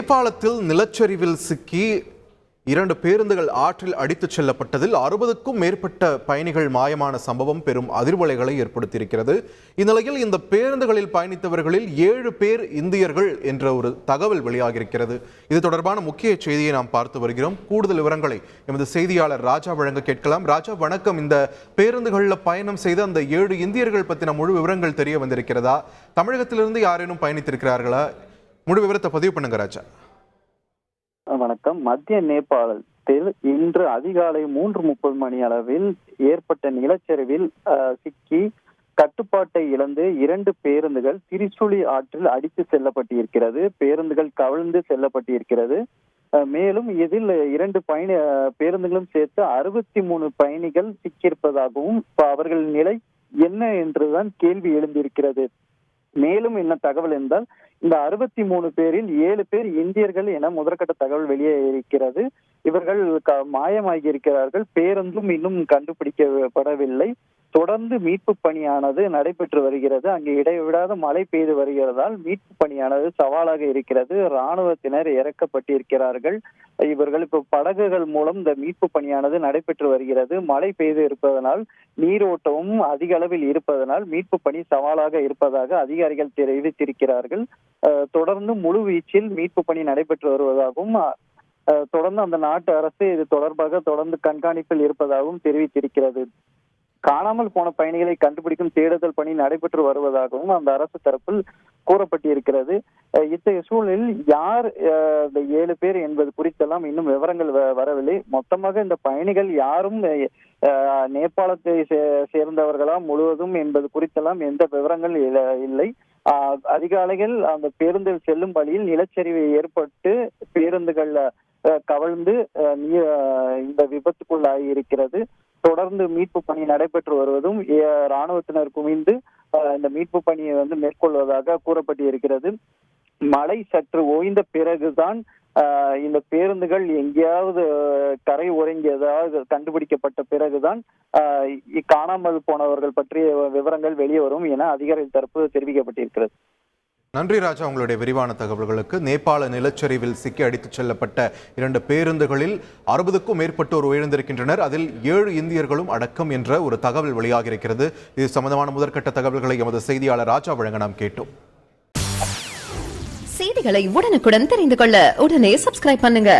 நேபாளத்தில் நிலச்சரிவில் சிக்கி 2 பேருந்துகள் ஆற்றில் அடித்துச் செல்லப்பட்டதில் 60க்கும் மேற்பட்ட பயணிகள் மாயமான சம்பவம் பெரும் அதிர்வலைகளை ஏற்படுத்தியிருக்கிறது. இந்நிலையில் இந்த பேருந்துகளில் பயணித்தவர்களில் 7 பேர் இந்தியர்கள் என்ற ஒரு தகவல் வெளியாகியிருக்கிறது. இது தொடர்பான முக்கிய செய்தியை நாம் பார்த்து வருகிறோம். கூடுதல் விவரங்களை எமது செய்தியாளர் ராஜா வழங்க கேட்கலாம். ராஜா வணக்கம். இந்த பேருந்துகளில் பயணம் செய்த அந்த 7 இந்தியர்கள் பற்றின முழு விவரங்கள் தெரிய வந்திருக்கிறதா? தமிழகத்திலிருந்து யாரேனும் பயணித்திருக்கிறார்களா? முழு விவரத்தை பதிவு பண்ணுங்க ராஜா. வணக்கம். மத்திய நேபாளத்தில் இன்று அதிகாலை 3:30 மணி அளவில் ஏற்பட்ட நிலச்சரிவில் சிக்கி கட்டுப்பாட்டை இழந்து 2 பேருந்துகள் திரிசூலி ஆற்றில் அடித்து செல்லப்பட்டிருக்கிறது. பேருந்துகள் கவிழ்ந்து செல்லப்பட்டிருக்கிறது. மேலும் இதில் 2 பேருந்துகளும் சேர்த்து 63 பயணிகள் சிக்கியிருப்பதாகவும் அவர்களின் நிலை என்ன என்றுதான் கேள்வி எழுந்திருக்கிறது. மேலும் என்ன தகவல் என்றால், இந்த 63 பேரில் 7 பேர் இந்தியர்கள் என முதற்கட்ட தகவல் வெளியே இருக்கிறது. இவர்கள் மாயமாகி இருக்கிறார்கள். பேருந்தும் இன்னும் கண்டுபிடிக்கப்படவில்லை. தொடர்ந்து மீட்பு பணியானது நடைபெற்று வருகிறது. அங்கு இடைவிடாத மழை பெய்து வருகிறதால் மீட்பு பணியானது சவாலாக இருக்கிறது. இராணுவத்தினர் இறக்கப்பட்டிருக்கிறார்கள். இவர்கள் இப்ப படகுகள் மூலம் இந்த மீட்பு பணியானது நடைபெற்று வருகிறது. மழை பெய்து இருப்பதனால் நீரோட்டமும் அதிக அளவில் இருப்பதனால் மீட்பு பணி சவாலாக இருப்பதாக அதிகாரிகள் தெரிவித்திருக்கிறார்கள். தொடர்ந்து முழு வீச்சில் மீட்பு பணி நடைபெற்று வருவதாகவும் தொடர்ந்து அந்த நாட்டு அரசு இது தொடர்பாக தொடர்ந்து கண்காணிப்பில் இருப்பதாகவும் தெரிவித்திருக்கிறது. காணாமல் போன பயணிகளை கண்டுபிடிக்கும் தேடுதல் பணி நடைபெற்று வருவதாகவும் அந்த அரசு தரப்பில் கூறப்பட்டிருக்கிறது. இத்தகைய சூழலில் யார் இந்த 7 பேர் என்பது குறித்தெல்லாம் இன்னும் விவரங்கள் வரவில்லை. மொத்தமாக இந்த பயணிகள் யாரும் நேபாளத்தை சேர்ந்தவர்களா முழுவதும் என்பது குறித்தெல்லாம் எந்த விவரங்கள் இல்லை. அதிகாலைகள் அந்த பேருந்தில் செல்லும் வழியில் நிலச்சரிவு ஏற்பட்டு பேருந்துகள் கவிழ்ந்து இந்த விபத்துக்குள்ளாகி இருக்கிறது. தொடர்ந்து மீட்பு பணி நடைபெற்று வருவதும் இராணுவத்தினர் குவிந்து இந்த மீட்பு பணியை மேற்கொள்வதாக கூறப்பட்டிருக்கிறது. மழை சற்று ஓய்ந்த பிறகுதான் இந்த பேருந்துகள் எங்கேயாவது கரை உறங்கியதாவது கண்டுபிடிக்கப்பட்ட பிறகுதான் காணாமல் போனவர்கள் பற்றிய விவரங்கள் வெளியே வரும் என அதிகாரிகள் தரப்பு தெரிவிக்கப்பட்டிருக்கிறது. நன்றி ராஜா, உங்களுடைய விரிவான தகவல்களுக்கு. நேபாள நிலச்சரிவில் சிக்கி அடித்துச் செல்லப்பட்ட 2 பேருந்துகளில் 60க்கும் மேற்பட்டோர் உயிரிழந்திருக்கின்றனர். அதில் 7 இந்தியர்களும் அடக்கம் என்ற ஒரு தகவல் வெளியாகியிருக்கிறது. இது சம்பந்தமான முதற்கட்ட தகவல்களை எமது செய்தியாளர் ராஜா வழங்க நாம் கேட்டோம். செய்திகளை உடனுக்குடன் தெரிந்து கொள்ள உடனே சப்ஸ்கிரைப் பண்ணுங்க.